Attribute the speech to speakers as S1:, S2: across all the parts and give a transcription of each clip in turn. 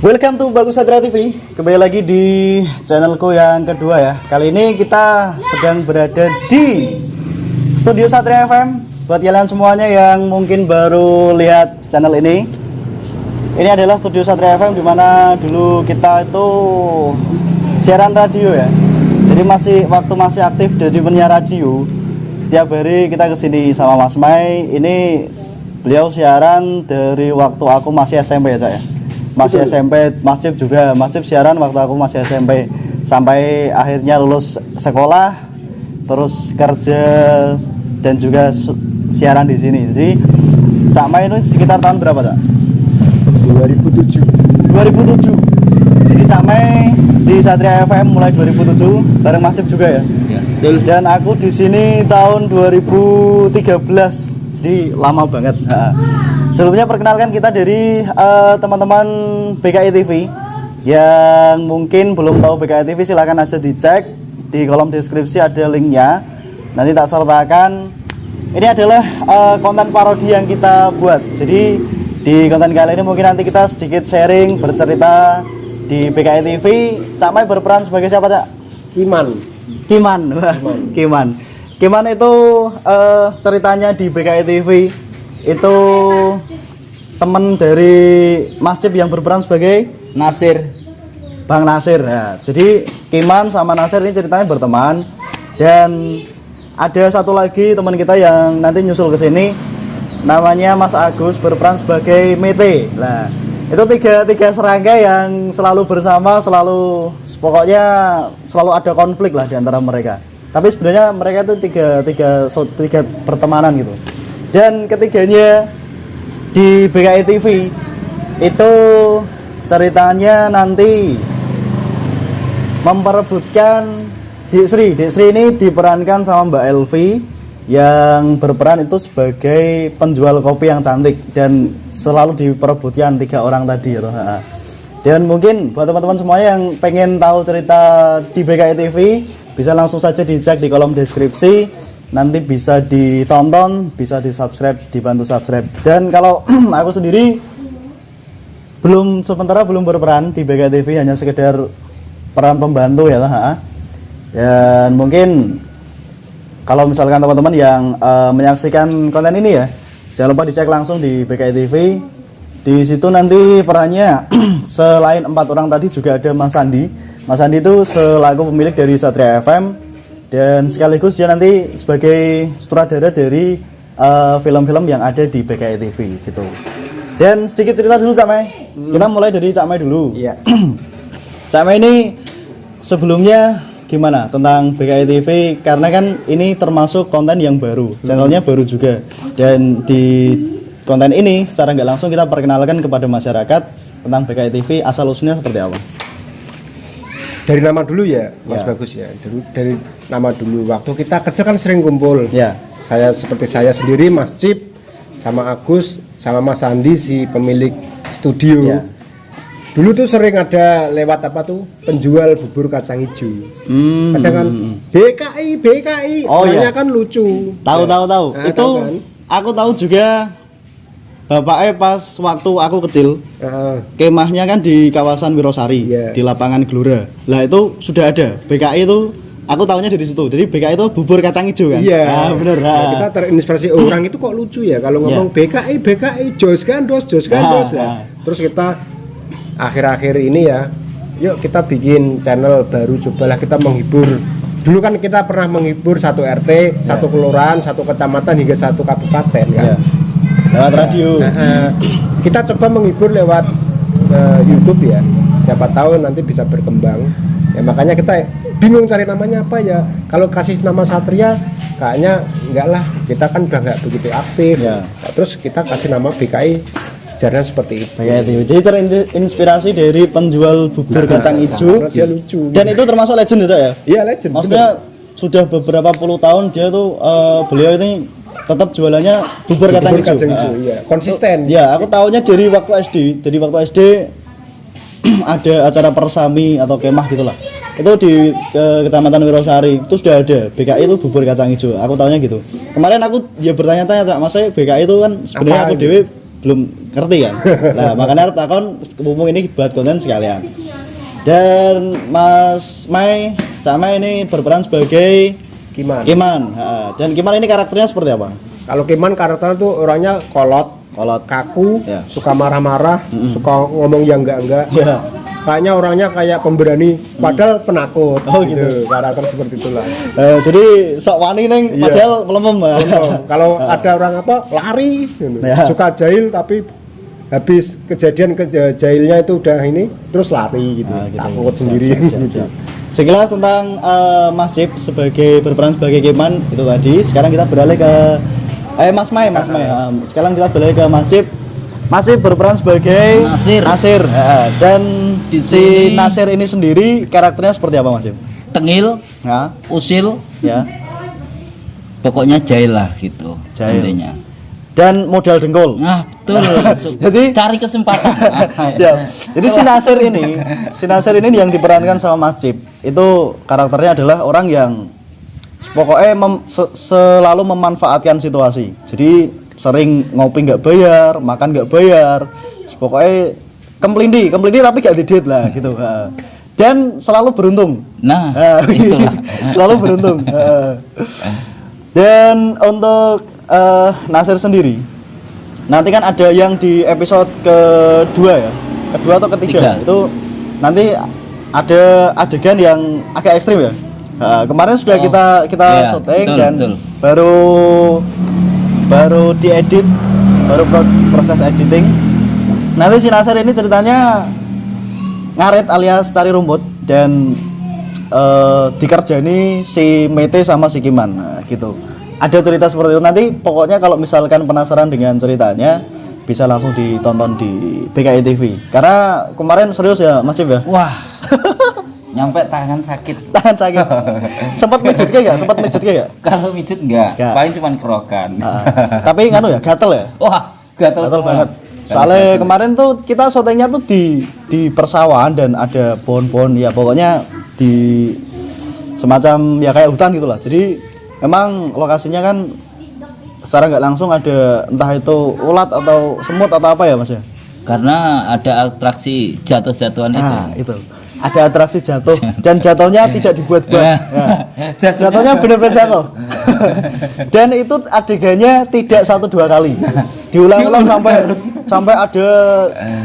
S1: Welcome to Bagus Satria TV. Kembali lagi di channelku yang kedua ya. Kali ini kita sedang berada di Studio Satria FM. Buat kalian semuanya yang mungkin baru lihat channel ini adalah Studio Satria FM, dimana dulu kita itu siaran radio ya. Jadi waktu masih aktif jadi penyiar radio. Setiap hari kita kesini sama Mas Mai. Ini beliau siaran dari waktu aku masih SMP ya saya. Masih SMP, Mas Cip juga. Mas Cip siaran waktu aku masih SMP sampai akhirnya lulus sekolah, terus kerja dan juga siaran di sini. Jadi Cak Mai itu sekitar tahun berapa, Cak? 2007. Jadi Cak Mai di Satria FM mulai 2007 bareng Mas Cip juga ya. Dan aku di sini tahun 2013. Jadi lama banget. Sebelumnya perkenalkan kita dari teman-teman BKI TV. Yang mungkin belum tahu BKI TV, silahkan aja dicek di kolom deskripsi, ada linknya. Nanti tak sertakan. Ini adalah konten parodi yang kita buat. Jadi di konten kali ini mungkin nanti kita sedikit sharing, bercerita di BKI TV. Cak Mai berperan sebagai siapa, Cak? Kiman itu ceritanya di BKI TV itu teman dari Mas Cip yang berperan sebagai Bang Nasir ya. Jadi Kiman sama Nasir ini ceritanya berteman, dan ada satu lagi teman kita yang nanti nyusul ke sini, namanya Mas Agus, berperan sebagai Mete. Nah, itu tiga serangga yang selalu bersama, pokoknya selalu ada konflik lah di antara mereka. Tapi sebenarnya mereka itu tiga pertemanan gitu. Dan ketiganya di BKI TV itu ceritanya nanti memperebutkan Dik Sri. Dik Sri ini diperankan sama Mbak Elvi, yang berperan itu sebagai penjual kopi yang cantik dan selalu diperebutkan tiga orang tadi gitu. Dan mungkin buat teman-teman semuanya yang pengen tahu cerita di BKI TV, bisa langsung saja dicek di kolom deskripsi. Nanti bisa ditonton, bisa di-subscribe, dibantu subscribe. Dan kalau aku sendiri sementara belum berperan di BKI TV, hanya sekedar peran pembantu ya. Dan mungkin kalau misalkan teman-teman yang menyaksikan konten ini ya, jangan lupa dicek langsung di BKI TV. Di situ nanti perannya selain 4 orang tadi juga ada Mas Sandi. Mas Sandi itu selaku pemilik dari Satria FM, dan sekaligus dia nanti sebagai sutradara dari film-film yang ada di BKI TV gitu. Dan sedikit cerita dulu Cak Mai. Kita mulai dari Cak Mai dulu. Iya. Cak Mai ini sebelumnya gimana tentang BKI TV? Karena kan ini termasuk konten yang baru, channelnya baru juga. Dan di konten ini secara nggak langsung kita perkenalkan kepada masyarakat tentang BKI TV, asal usulnya seperti apa.
S2: Dari nama dulu ya, Mas Bagus ya. Dari nama dulu. Waktu kita kecil kan sering kumpul.
S1: Ya.
S2: Saya sendiri, Mas Cip, sama Agus, sama Mas Sandi si pemilik studio. Ya. Dulu tuh sering ada lewat penjual bubur kacang hijau. Kadang kan BKI.
S1: Oh iya.
S2: Kan lucu.
S1: Tahu.
S2: Nah,
S1: itu kan? Aku tahu juga. Bapaknya pas waktu aku kecil, kemahnya kan di kawasan Wirosari, di lapangan Gelora. Lah itu sudah ada BKI itu, aku tahunya dari situ. Jadi BKI itu bubur kacang hijau kan?
S2: Iya.
S1: Bener.
S2: Nah, kita terinspirasi orang itu kok lucu ya kalau ngomong BKI, Jos Gandos lah. Terus kita akhir-akhir ini ya, yuk kita bikin channel baru, cobalah kita menghibur. Dulu kan kita pernah menghibur satu RT, satu kelurahan, satu kecamatan hingga satu kabupaten kan.
S1: Lewat radio.
S2: Kita coba menghibur lewat YouTube ya. Siapa tahu nanti bisa berkembang. Ya makanya kita bingung cari namanya apa ya. Kalau kasih nama Satria kayaknya enggak lah. Kita kan udah enggak begitu aktif. Nah, terus kita kasih nama BKI sejarahnya seperti itu.
S1: Jadi terinspirasi dari penjual bubur kacang hijau.
S2: Dia lucu.
S1: Dan itu termasuk legend ya?
S2: Iya, legend.
S1: Maksudnya sudah beberapa puluh tahun dia tuh beliau ini tetap jualannya bubur kacang hijau.
S2: Iya. Konsisten.
S1: Ya, aku tahunya dari waktu SD. Dari waktu SD ada acara persami atau kemah gitulah. Itu di Kecamatan Wirosari itu sudah ada BKI itu bubur kacang hijau. Aku tahunya gitu. Kemarin aku bertanya-tanya, Mas, BKI itu kan sebenarnya aku dewe belum ngerti kan. Nah, makanya takon mumpung ini buat konten sekalian. Dan Mas Mai, Cak Mai ini berperan sebagai
S2: Kiman.
S1: Dan Kiman ini karakternya seperti apa?
S2: Kalau Kiman karakternya tuh orangnya kolot, kaku,
S1: Ya.
S2: suka marah-marah, suka ngomong yang enggak.
S1: Ya.
S2: Kayaknya orangnya kayak pemberani, padahal penakut.
S1: Oh, gitu.
S2: Karakter seperti itulah.
S1: Jadi sok wani neng,
S2: Iya.
S1: padahal melempem.
S2: Kalau ada orang apa lari, gitu.
S1: Ya.
S2: Suka jahil tapi habis kejadian jahilnya itu udah ini terus lari gitu,
S1: Gitu.
S2: takut sendiri. Gitu.
S1: Sekilas tentang Mas Cip berperan sebagai Kiman itu tadi. Sekarang kita beralih ke Mas Mai. Sekarang kita beralih ke Mas Cip. Mas Cip berperan sebagai Nasir. Dan
S3: Di
S1: si
S3: sini-
S1: Nasir ini sendiri karakternya seperti apa Mas Cip?
S3: Tengil,
S1: Nah,
S3: usil,
S1: ya.
S3: pokoknya jahil lah gitu
S1: Jahil.
S3: intinya.
S1: Dan modal dengkul.
S3: Nah betul.
S1: Jadi-
S3: cari kesempatan.
S1: Ya. Jadi si Nasir ini yang diperankan sama Mas Cip itu karakternya adalah orang yang pokoknya selalu memanfaatkan situasi. Jadi sering ngopi nggak bayar, makan nggak bayar, pokoknya kemplindi tapi gak didit lah gitu. Dan selalu beruntung.
S3: Nah,
S1: Gitu.
S3: itulah.
S1: Selalu beruntung. Dan untuk Nasir sendiri, nanti kan ada yang di episode kedua atau ketiga.
S3: Tiga.
S1: Itu nanti ada adegan yang agak ekstrim ya. Kemarin sudah
S3: Oh,
S1: kita
S3: iya,
S1: syuting
S3: betul,
S1: dan
S3: betul.
S1: baru diedit, baru proses editing. Nanti si Nasir ini ceritanya ngaret alias cari rumput dan dikerjani si Mete sama si Kiman. Nah, gitu. Ada cerita seperti itu. Nanti pokoknya kalau misalkan penasaran dengan ceritanya bisa langsung ditonton di BKI TV. Karena kemarin serius ya Mas Cip ya.
S3: Wah, nyampe tangan sakit.
S1: Tahan sakit. Sempat mijet kayak gak?
S3: Kalau mijet enggak,
S1: Enggak.
S3: paling cuma kerokan.
S1: Tapi nganu ya, gatel ya.
S3: Wah, gatel
S1: Gatel
S3: semua.
S1: banget. Soalnya kemarin tuh kita syutingnya tuh di persawahan dan ada pohon-pohon ya pokoknya di semacam ya kayak hutan gitulah. Jadi memang lokasinya kan secara nggak langsung ada entah itu ulat atau semut atau apa ya Mas ya.
S3: Karena ada atraksi jatuh-jatuhan itu.
S1: Nah, itu. Ada atraksi jatuh dan jatuhnya tidak dibuat-buat. Nah, jatuhnya benar-benar jatuh. Dan itu adegannya tidak 1-2 kali. Diulang-ulang sampai ada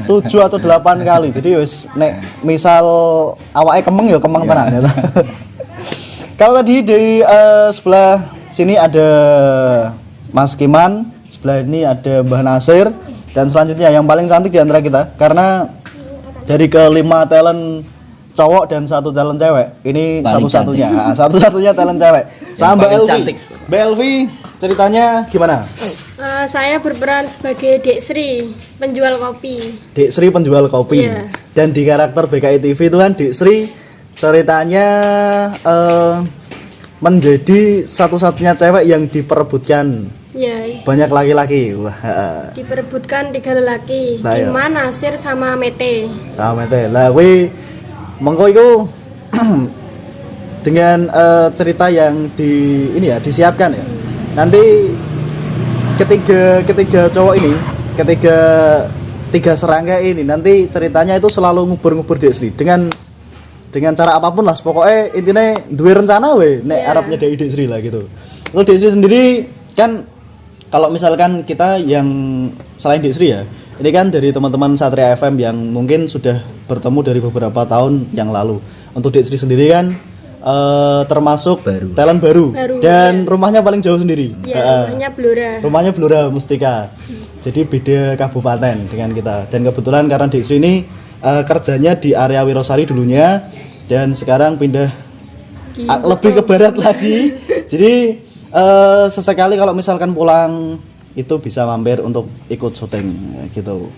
S1: 7 atau 8 kali. Jadi wis nek misal awake kemeng ya kemeng tenan ya. Kalau tadi di sebelah sini ada Mas Kiman, sebelah ini ada Mbah Nasir dan selanjutnya yang paling cantik di antara kita karena dari ke-5 talent cowok dan 1 talent cewek. Ini
S3: Paling
S1: satu-satunya. Satu-satunya talent cewek. Sama Mbak
S3: paling
S1: Elvi.
S3: cantik.
S1: Mbak Elvi ceritanya gimana?
S4: Saya berperan sebagai Dek Sri, penjual kopi.
S1: Dek Sri penjual kopi.
S4: Iya.
S1: Dan di karakter BKI TV itu kan Dek Sri ceritanya menjadi satu-satunya cewek yang diperebutkan
S4: Ya,
S1: banyak laki-laki. Wah,
S4: diperebutkan 3 lelaki,
S1: Nah, iya.
S4: Kiman, Nasir, sama Mete.
S1: sama Mete. Lah kuwi mengko iku dengan cerita yang disiapkan ya. Nanti ketiga cowok ini, tiga serangga ini nanti ceritanya itu selalu ngubur-ngubur Dek Sri dengan cara apapun lah. Pokoknya intinya duwe rencana we nek
S4: Yeah.
S1: arep nyedeki Dek Sri lah gitu. Kalau Dek Sri sendiri kan kalau misalkan kita yang selain Dek Sri ya, ini kan dari teman-teman Satria FM yang mungkin sudah bertemu dari beberapa tahun yang lalu. Untuk Dek Sri sendiri kan termasuk talent baru dan
S4: iya.
S1: rumahnya paling jauh sendiri.
S4: Ya, rumahnya Blora.
S1: Rumahnya Blora Mustika. Jadi beda kabupaten dengan kita. Dan kebetulan karena Dek Sri ini kerjanya di area Wirosari dulunya dan sekarang pindah lebih ke barat lagi. Jadi sesekali kalau misalkan pulang itu bisa mampir untuk ikut syuting gitu.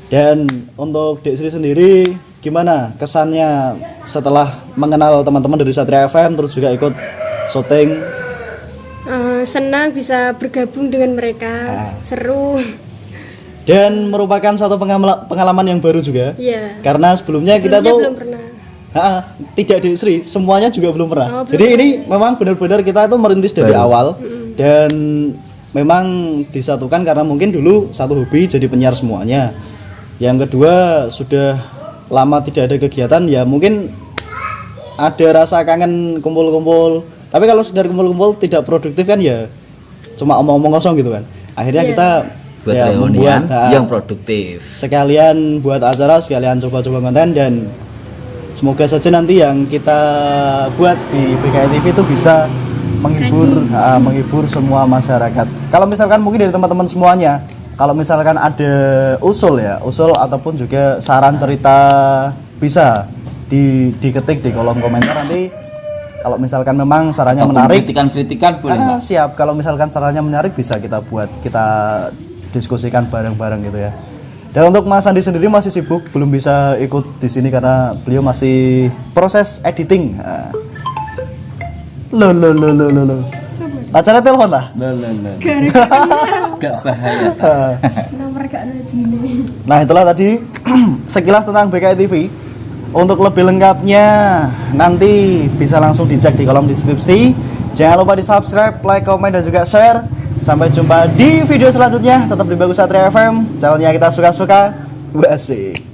S1: Dan untuk Dek Sri sendiri gimana kesannya setelah mengenal teman-teman dari Satria FM terus juga ikut syuting?
S4: Senang bisa bergabung dengan mereka, seru.
S1: Dan merupakan satu pengalaman yang baru juga.
S4: Iya.
S1: Karena sebelumnya kita
S4: Sebelumnya
S1: tuh
S4: belum pernah.
S1: tidak Dek Sri, semuanya juga belum pernah.
S4: Oh, belum
S1: Jadi ini memang benar-benar kita itu merintis dari awal dan memang disatukan karena mungkin dulu satu hobi jadi penyiar semuanya. Yang kedua sudah lama tidak ada kegiatan ya mungkin ada rasa kangen kumpul-kumpul. Tapi kalau sekedar kumpul-kumpul tidak produktif kan ya cuma omong-omong kosong gitu kan. Akhirnya
S4: Iya.
S1: kita
S3: Buat
S1: ya,
S3: reunian
S1: membuat,
S3: yang produktif.
S1: sekalian buat acara, sekalian coba-coba konten dan semoga saja nanti yang kita buat di BKI TV itu bisa menghibur semua masyarakat. Kalau misalkan mungkin dari teman-teman semuanya, kalau misalkan ada usul ataupun juga saran cerita bisa diketik di kolom komentar nanti. Kalau misalkan memang sarannya
S3: Ataupun
S1: menarik,
S3: kritikan boleh Pak.
S1: siap. Kalau misalkan sarannya menarik bisa kita diskusikan bareng-bareng gitu ya. Dan untuk Mas Andi sendiri masih sibuk, belum bisa ikut di sini karena beliau masih proses editing. Loh. Pacarnya telepon lah.
S3: Gak bahaya. Pak.
S4: Nomor gak ada gini.
S1: Nah itulah tadi sekilas tentang BKI TV. Untuk lebih lengkapnya nanti bisa langsung dicek di kolom deskripsi. Jangan lupa di subscribe, like, komen, dan juga share. Sampai jumpa di video selanjutnya. Tetap di Bagus Satria FM, channelnya kita suka-suka. Wasik.